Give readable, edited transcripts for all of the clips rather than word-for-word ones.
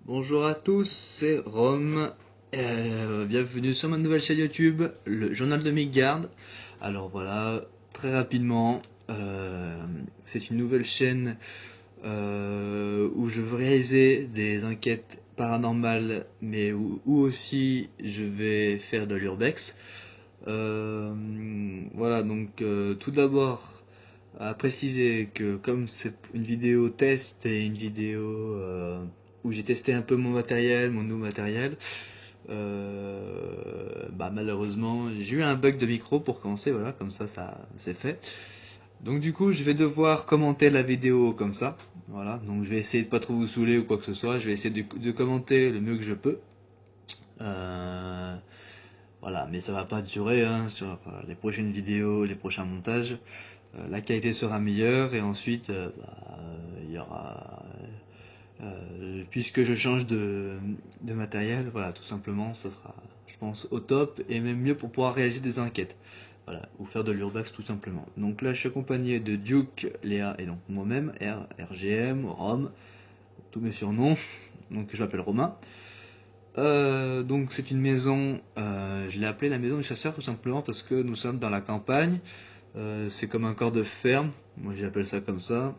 Bonjour à tous, c'est Rome. Bienvenue sur ma nouvelle chaîne YouTube, le journal de Midgard. Alors voilà, très rapidement, c'est une nouvelle chaîne où je veux réaliser des enquêtes paranormales, mais où aussi je vais faire de l'urbex. Voilà, donc tout d'abord, à préciser que comme c'est une vidéo test et une vidéo où j'ai testé un peu mon matériel, mon nouveau matériel, malheureusement j'ai eu un bug de micro pour commencer, voilà, comme ça c'est fait. Donc du coup je vais devoir commenter la vidéo comme ça, voilà, donc je vais essayer de pas trop vous saouler ou quoi que ce soit, je vais essayer de commenter le mieux que je peux. Euh, voilà, mais ça va pas durer hein, sur les prochaines vidéos, les prochains montages. La qualité sera meilleure et ensuite il y aura puisque je change de matériel, voilà, tout simplement ça sera je pense au top et même mieux pour pouvoir réaliser des enquêtes, voilà, ou faire de l'urbex tout simplement. Donc là je suis accompagné de Duke, Léa et donc moi-même, RGM, Rome, tous mes surnoms, donc je m'appelle Romain. Donc c'est une maison, je l'ai appelée la maison du chasseur tout simplement parce que nous sommes dans la campagne. C'est comme un corps de ferme, moi j'appelle ça comme ça,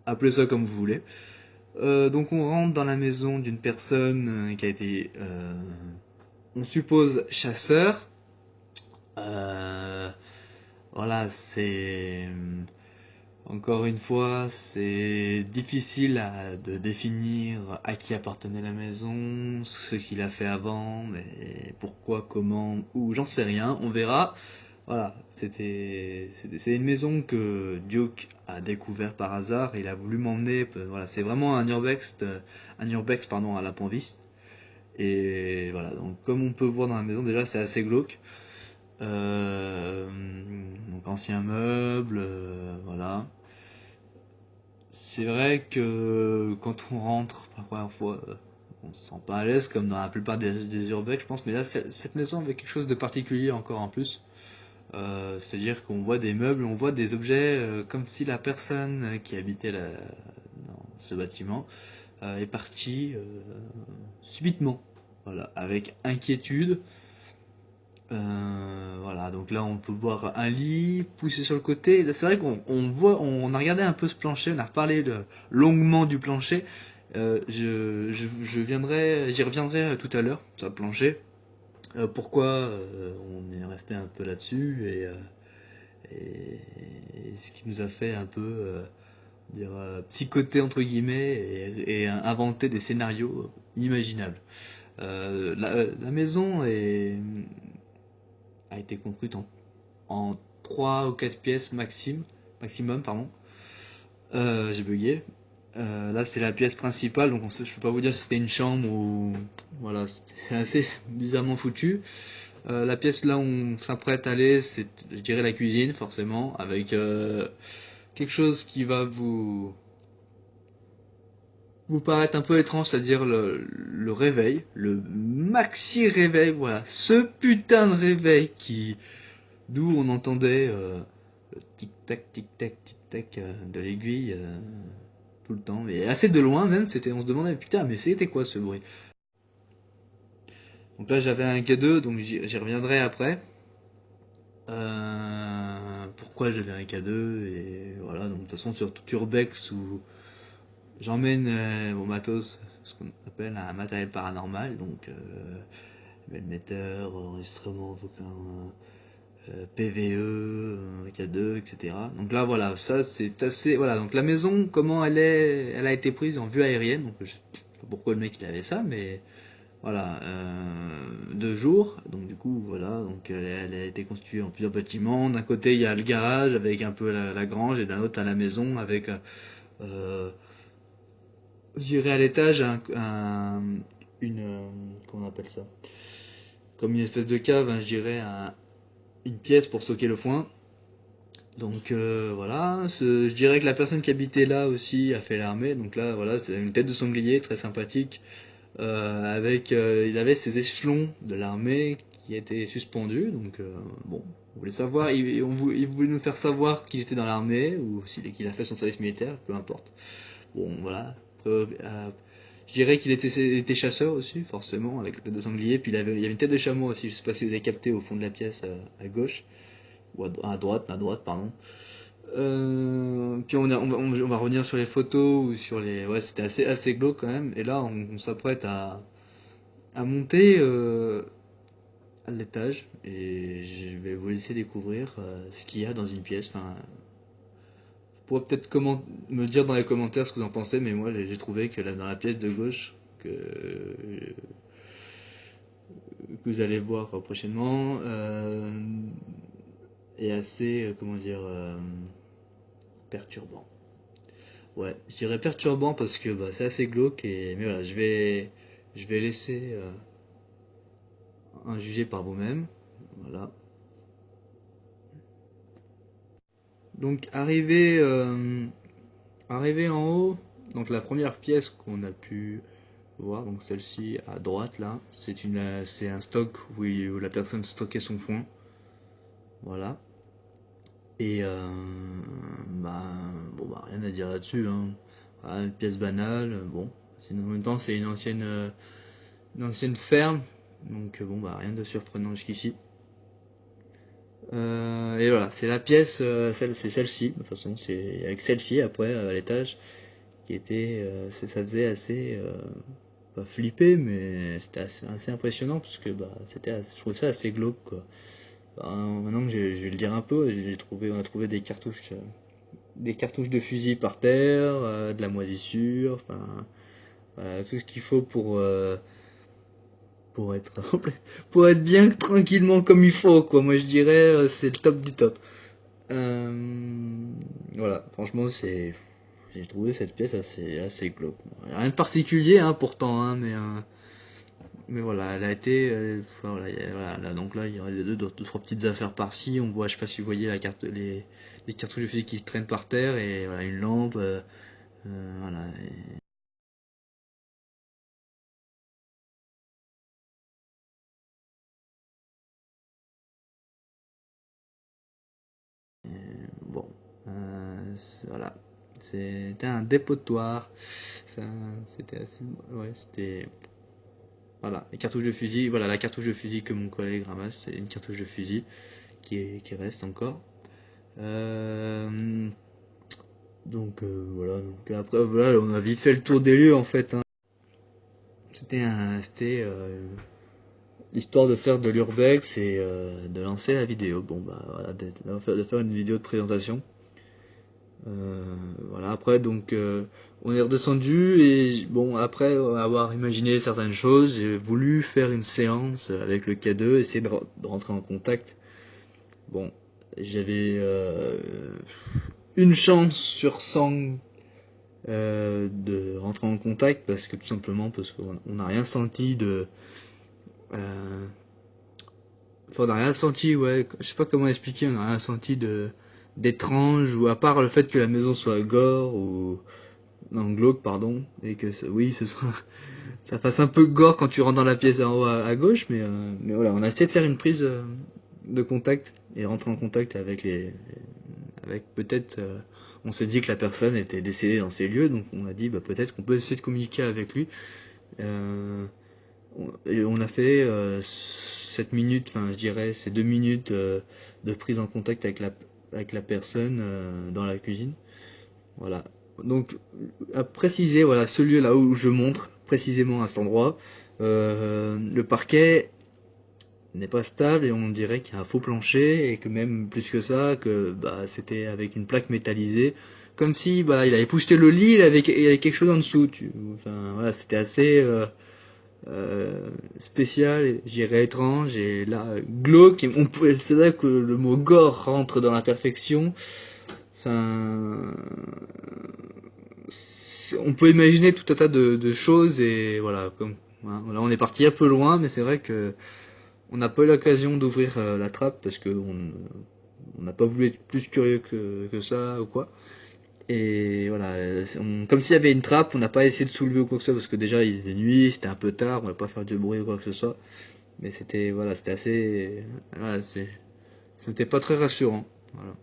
appelez ça comme vous voulez. Donc on rentre dans la maison d'une personne qui a été, on suppose, chasseur. Euh, voilà, c'est encore une fois, c'est difficile de définir à qui appartenait la maison, ce qu'il a fait avant, mais pourquoi, comment, où, j'en sais rien, on verra. Voilà, c'est une maison que Duke a découvert par hasard. Il a voulu m'emmener. Voilà, c'est vraiment un urbex pardon à la Panvis. Et voilà, donc comme on peut voir dans la maison, déjà c'est assez glauque. Euh, donc ancien meuble, voilà. C'est vrai que quand on rentre pour la première fois, on se sent pas à l'aise comme dans la plupart des urbex, je pense. Mais là, cette maison avait quelque chose de particulier encore en plus. C'est-à-dire qu'on voit des meubles, on voit des objets comme si la personne qui habitait dans ce bâtiment est partie subitement, voilà, avec inquiétude. Voilà, donc là on peut voir un lit poussé sur le côté. C'est vrai qu'on voit, on a regardé un peu ce plancher, on a reparlé longuement du plancher. J'y reviendrai tout à l'heure, sur le plancher. Pourquoi on est resté un peu là-dessus et ce qui nous a fait un peu psychoter entre guillemets et inventer des scénarios imaginables. La maison a été construite en 3 ou 4 pièces maximum. Pardon. J'ai bugué. Là c'est la pièce principale, donc je peux pas vous dire si c'était une chambre ou voilà, c'est assez bizarrement foutu. La pièce là où on s'apprête à aller, c'est, je dirais, la cuisine, forcément, avec quelque chose qui va vous paraître un peu étrange, c'est-à-dire le réveil, le maxi réveil, voilà, ce putain de réveil d'où on entendait le tic-tac, tic-tac, tic-tac de l'aiguille tout le temps, et assez de loin même, on se demandait, putain, mais c'était quoi ce bruit? Donc là j'avais un K2, donc j'y reviendrai après. Pourquoi j'avais un K2 et voilà, donc de toute façon sur tout Urbex où j'emmène mon matos, ce qu'on appelle un matériel paranormal, donc émetteur, enregistrement vocal, PVE, K2, etc. Donc là voilà, ça c'est assez, voilà, donc la maison, comment elle a été prise en vue aérienne, donc je sais pas pourquoi le mec il avait ça, mais voilà, 2 jours. Donc du coup, voilà, donc elle a été constituée en plusieurs bâtiments. D'un côté, il y a le garage avec un peu la grange, et d'un autre, à la maison avec, je dirais à l'étage, une, comment on appelle ça? Comme une espèce de cave, hein, je dirais une pièce pour stocker le foin. Donc voilà, je dirais que la personne qui habitait là aussi a fait l'armée. Donc là, voilà, c'est une tête de sanglier très sympathique. Il avait ses échelons de l'armée qui étaient suspendus, donc bon, on voulait savoir, il voulait nous faire savoir qu'il était dans l'armée ou qu'il a fait son service militaire, peu importe. Bon, voilà. Je dirais qu'il était chasseur aussi, forcément, avec la tête de sanglier. Puis il y avait une tête de chameau aussi. Je sais pas si vous avez capté au fond de la pièce à gauche ou à droite, pardon. Puis on va revenir sur les photos ou sur les. Ouais, c'était assez glauque quand même. Et là, on s'apprête à monter à l'étage et je vais vous laisser découvrir ce qu'il y a dans une pièce. Enfin, vous pourrez peut-être me dire dans les commentaires ce que vous en pensez, mais moi j'ai trouvé que là, dans la pièce de gauche que vous allez voir prochainement est assez, comment dire, perturbant. Ouais, je dirais perturbant parce que bah, c'est assez glauque mais voilà, je vais laisser en juger par vous-même. Voilà. Donc arrivé en haut, donc la première pièce qu'on a pu voir, donc celle-ci à droite là, c'est un stock où la personne stockait son foin. Voilà. Et bah bon bah rien à dire là-dessus, hein. Voilà, une pièce banale, bon. En même temps c'est une ancienne ferme, donc bon bah rien de surprenant jusqu'ici. Et voilà, c'est la pièce, c'est celle-ci, de toute façon, c'est avec celle-ci après à l'étage, qui était, ça faisait assez, pas flipper, mais c'était assez impressionnant parce que bah je trouve ça assez glauque quoi. Bah, maintenant que je vais le dire un peu, on a trouvé des cartouches de fusil par terre, de la moisissure, enfin voilà, tout ce qu'il faut pour être pour être bien tranquillement comme il faut quoi. Moi je dirais c'est le top du top. Voilà, franchement j'ai trouvé cette pièce assez glauque. Rien de particulier hein, pourtant hein, mais voilà, elle a été voilà, voilà, là, donc là il y aurait deux, trois petites affaires par-ci. On voit, je sais pas si vous voyez les cartouches de fusil qui se traînent par terre et voilà une lampe. Voilà. Bon, voilà. C'était un dépotoir. Enfin, c'était assez. Ouais, c'était. Voilà, les cartouches de fusil. Voilà, la cartouche de fusil que mon collègue ramasse, c'est une cartouche de fusil qui reste encore. Donc voilà. Donc après, voilà, on a vite fait le tour des lieux en fait, hein. C'était histoire de faire de l'urbex et de lancer la vidéo. Bon bah voilà, de faire une vidéo de présentation. Voilà, après donc on est redescendu et bon après avoir imaginé certaines choses, j'ai voulu faire une séance avec le K2, essayer de rentrer en contact. Bon, j'avais une chance sur 100 de rentrer en contact parce que tout simplement parce qu'on n'a rien senti de euh, enfin, on n'a rien senti, ouais, je sais pas comment expliquer, on n'a rien senti de d'étrange ou à part le fait que la maison soit gore ou non glauque pardon et que oui ce soit ça fasse un peu gore quand tu rentres dans la pièce en haut à gauche mais voilà on a essayé de faire une prise de contact et rentrer en contact avec peut-être on s'est dit que la personne était décédée dans ces lieux donc on a dit bah peut-être qu'on peut essayer de communiquer avec lui euh, on a fait 7 minutes enfin je dirais ces 2 minutes de prise en contact avec la personne dans la cuisine. Voilà. Donc, à préciser, voilà, ce lieu là où je montre précisément à cet endroit, le parquet n'est pas stable et on dirait qu'il y a un faux plancher et que même plus que ça, que bah c'était avec une plaque métallisée, comme si bah il avait poussé le lit, il avait quelque chose en dessous. Enfin voilà, c'était assez spécial, et je dirais étrange et là glauque. C'est là que le mot gore rentre dans la perfection. Enfin, on peut imaginer tout un tas de choses et voilà, comme voilà, on est parti un peu loin, mais c'est vrai que on n'a pas eu l'occasion d'ouvrir la trappe parce que on n'a pas voulu être plus curieux que ça ou quoi. Et voilà, comme s'il y avait une trappe, on n'a pas essayé de soulever ou quoi que ce soit parce que déjà il était nuit, c'était un peu tard, on va pas faire de bruit ou quoi que ce soit. Mais c'était voilà, c'était assez, voilà, c'était pas très rassurant. Voilà.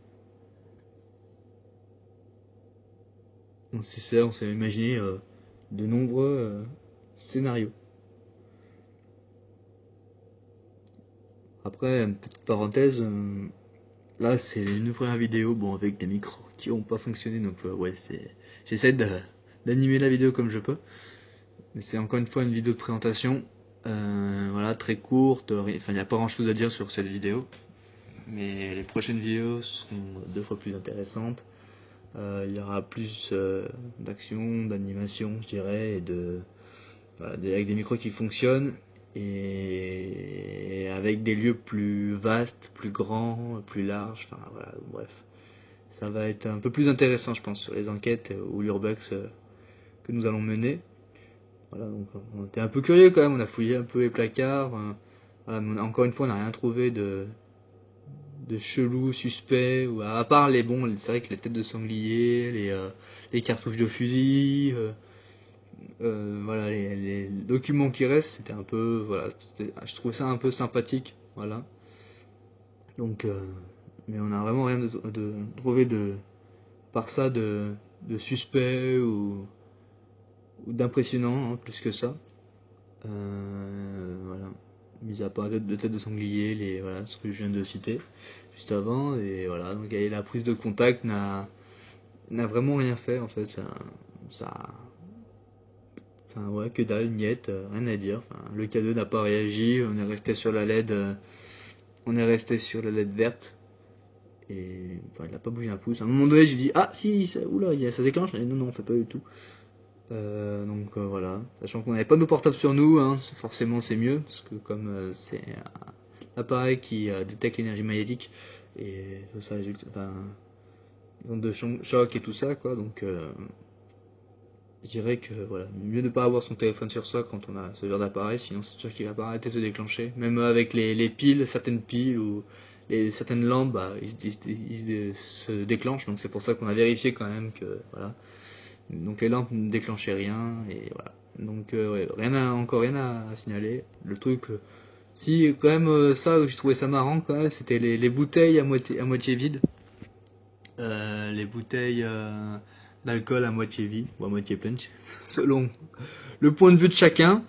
On s'est imaginé de nombreux scénarios. Après, une petite parenthèse, là c'est une première vidéo, bon, avec des micros qui n'ont pas fonctionné, donc ouais, j'essaie d'animer la vidéo comme je peux. Mais c'est encore une fois une vidéo de présentation, voilà, très courte, enfin il n'y a pas grand chose à dire sur cette vidéo. Mais les prochaines vidéos seront 2 fois plus intéressantes. Il y aura plus d'action, d'animation, je dirais, et voilà, avec des micros qui fonctionnent et avec des lieux plus vastes, plus grands, plus larges. Enfin voilà, bref, ça va être un peu plus intéressant, je pense, sur les enquêtes ou l'urbex que nous allons mener. Voilà, donc on était un peu curieux quand même, on a fouillé un peu les placards. Voilà, mais encore une fois, on n'a rien trouvé de chelou, suspect, ou à part les bons, c'est vrai que les têtes de sanglier, les cartouches de fusil, voilà, les documents qui restent, c'était un peu, voilà, je trouvais ça un peu sympathique, voilà. Donc, mais on n'a vraiment rien de trouvé par ça de suspect ou d'impressionnant, hein, plus que ça. Voilà. Mis à part de tête de sanglier, voilà, ce que je viens de citer juste avant, et voilà, donc la prise de contact n'a vraiment rien fait en fait, enfin ouais, que dalle, niette, rien à dire, enfin, le K2 n'a pas réagi, on est resté sur la LED, verte, et enfin, il a pas bougé un pouce. À un moment donné, j'ai dit ah si, oula, ça déclenche, et non, on fait pas du tout. Donc voilà, sachant qu'on n'avait pas nos portables sur nous, hein, forcément c'est mieux, parce que comme c'est un appareil qui détecte l'énergie magnétique, et ça résulte, enfin, les ondes de choc et tout ça, quoi, donc je dirais que voilà, mieux ne pas avoir son téléphone sur soi quand on a ce genre d'appareil, sinon c'est sûr qu'il va pas arrêter de se déclencher, même avec les piles, certaines piles ou certaines lampes, bah, ils se déclenchent, donc c'est pour ça qu'on a vérifié quand même que voilà. Donc les lampes ne déclenchaient rien et voilà. Donc ouais, encore rien à signaler. Le truc, si quand même ça, j'ai trouvé ça marrant quand même, c'était les bouteilles à moitié vides. Les bouteilles d'alcool à moitié vide ou à moitié pleine, selon le point de vue de chacun.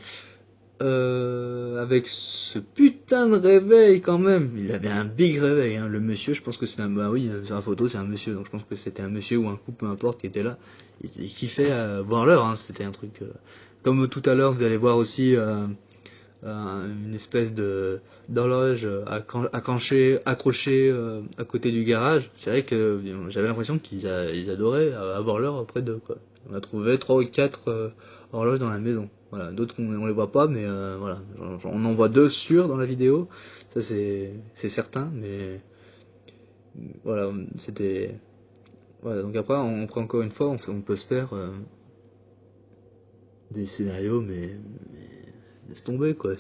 Avec ce putain de réveil quand même, il avait un big réveil, hein. Le monsieur, je pense que c'est bah oui, sur la photo c'est un monsieur, donc je pense que c'était un monsieur ou un couple, peu importe, qui était là. Il kiffait voir l'heure, hein. C'était un truc comme tout à l'heure, vous allez voir aussi une espèce de d'horloge accrochée à côté du garage. C'est vrai que j'avais l'impression qu'ils adoraient avoir l'heure près d'eux, quoi. On a trouvé 3 ou 4 horloges dans la maison. Voilà, d'autres on les voit pas, mais voilà, on en voit 2 sûrs dans la vidéo. Ça c'est certain, mais voilà, c'était voilà. Donc après, on prend encore une fois, on peut se faire des scénarios, mais laisse tomber, quoi.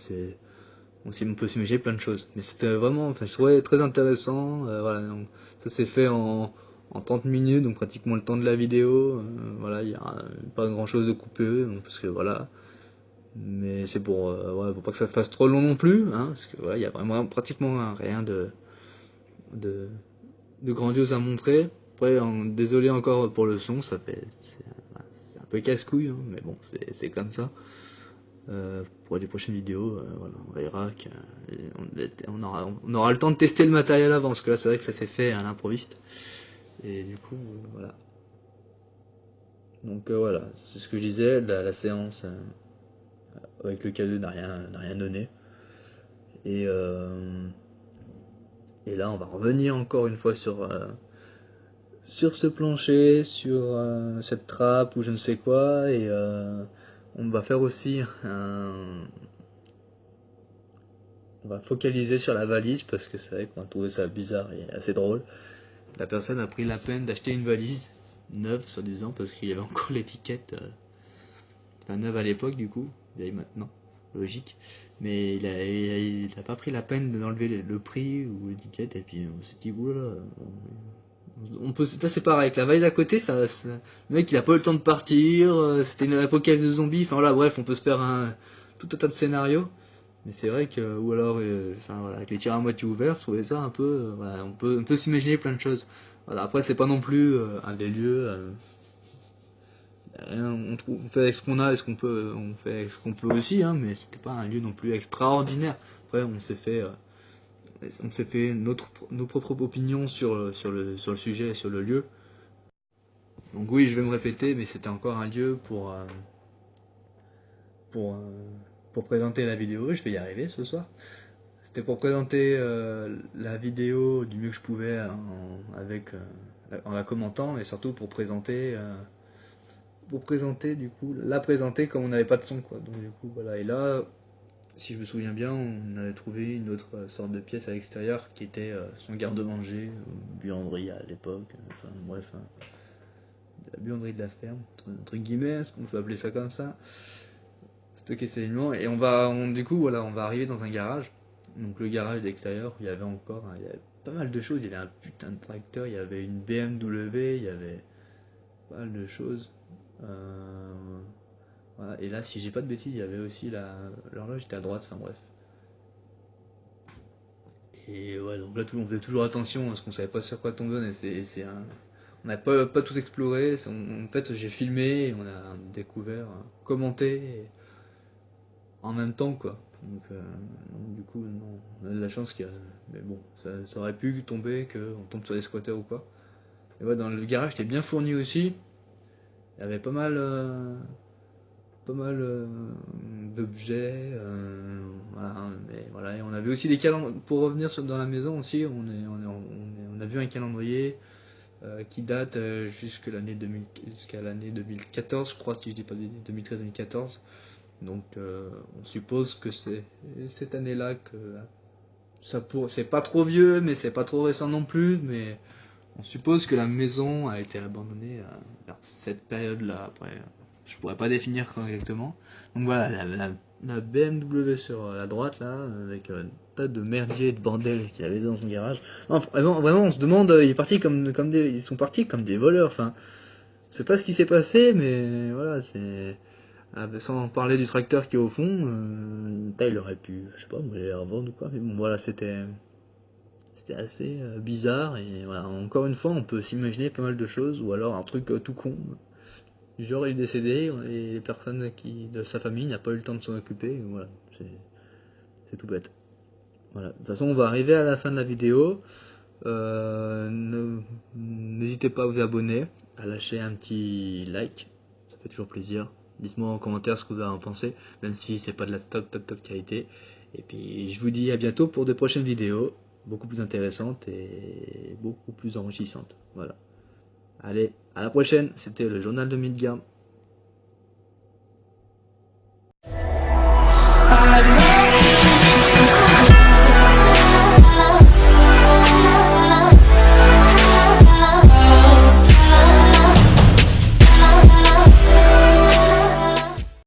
On peut s'imaginer plein de choses. Mais c'était vraiment, enfin, je trouvais très intéressant. Voilà, donc, ça s'est fait en 30 minutes, donc pratiquement le temps de la vidéo. Voilà, il n'y a pas grand chose de coupé, donc, parce que voilà. Mais c'est pour pas que ça fasse trop long non plus, hein, parce que voilà, il y a vraiment pratiquement rien de, de grandiose à montrer. Après, désolé encore pour le son, c'est un peu casse-couille, hein, mais bon, c'est comme ça. Pour les prochaines vidéos, voilà, on verra on aura le temps de tester le matériel avant, parce que là c'est vrai que ça s'est fait à l'improviste. Et du coup, voilà. Donc voilà, c'est ce que je disais, la séance avec le K2 n'a rien donné. Et, et là on va revenir encore une fois sur ce plancher, sur cette trappe ou je ne sais quoi, et on va faire aussi on va focaliser sur la valise parce que c'est vrai qu'on a trouvé ça bizarre et assez drôle. La personne a pris la peine d'acheter une valise neuve, soi-disant, parce qu'il y avait encore l'étiquette. Enfin, neuve à l'époque, du coup, vieille maintenant, logique. Mais il a pas pris la peine d'enlever le prix ou l'étiquette, et puis on s'est dit, oulala. On peut, ça c'est pareil, avec la valise à côté, le mec il a pas eu le temps de partir, c'était une apocalypse de zombies, enfin voilà, bref, on peut se faire tout un tas de scénarios. Mais c'est vrai que, ou alors, enfin voilà, avec les tirs à moitié ouverts, je trouvais ça un peu, voilà, on peut s'imaginer plein de choses. Voilà, après c'est pas non plus un des lieux On fait avec ce qu'on a et ce qu'on peut, on fait avec ce qu'on peut aussi, hein, mais c'était pas un lieu non plus extraordinaire. Après, on s'est fait nos propres opinions sur le sujet et sur le lieu. Donc oui, je vais me répéter, mais c'était encore un lieu pour, euh, pour présenter la vidéo. Je vais y arriver ce soir. C'était pour présenter la vidéo du mieux que je pouvais en la commentant, mais surtout pour présenter du coup, la présenter comme on n'avait pas de son quoi. Donc du coup voilà. Et là, si je me souviens bien, on avait trouvé une autre sorte de pièce à l'extérieur qui était son garde-manger, buanderie à l'époque. Enfin bref, hein, la buanderie de la ferme, entre guillemets, est-ce qu'on peut appeler ça comme ça. Stocker ses aliments et du coup voilà, on va arriver dans un garage. Donc le garage d'extérieur, il y avait pas mal de choses. Il y avait un putain de tracteur, il y avait une BMW, il y avait pas mal de choses. Euh, voilà. Et là, si j'ai pas de bêtises, il y avait aussi l'horloge était à droite. Enfin bref. Et ouais, donc là, on faisait toujours attention parce qu'on savait pas sur quoi tomber. On n'a pas tout exploré. En fait, j'ai filmé, et on a découvert, commenté en même temps quoi. Donc, du coup, non, on a de la chance mais bon, ça aurait pu tomber qu'on tombe sur des squatters ou quoi. Et ouais, dans le garage, c'était bien fourni aussi. Il y avait pas mal d'objets. Voilà, mais voilà, et on avait aussi des calendriers. Pour revenir dans la maison aussi, on a vu un calendrier qui date jusqu'à l'année 2014, je crois, si je dis pas 2013-2014. Donc on suppose que c'est cette année-là que c'est pas trop vieux, mais c'est pas trop récent non plus, mais on suppose que la maison a été abandonnée vers cette période-là. Après, je pourrais pas définir quand exactement. Donc voilà, la BMW sur la droite là, avec un tas de merdier et de bordel qu'il y avait dans son garage. Non, vraiment, on se demande, ils sont partis comme des voleurs. Enfin, je sais pas ce qui s'est passé, mais voilà, c'est. Sans parler du tracteur qui est au fond, il aurait pu, je sais pas, me les revendre ou quoi. Mais bon, voilà, c'était assez bizarre. Et voilà, encore une fois, on peut s'imaginer pas mal de choses, ou alors un truc tout con. Du genre, il est décédé et les personnes de sa famille n'a pas eu le temps de s'en occuper. Voilà, c'est tout bête. Voilà. De toute façon, on va arriver à la fin de la vidéo. N'hésitez pas à vous abonner, à lâcher un petit like, ça fait toujours plaisir. Dites-moi en commentaire ce que vous en pensez, même si c'est pas de la top qualité. Et puis je vous dis à bientôt pour de prochaines vidéos, beaucoup plus intéressantes et beaucoup plus enrichissantes. Voilà. Allez, à la prochaine, c'était le journal de Milgam.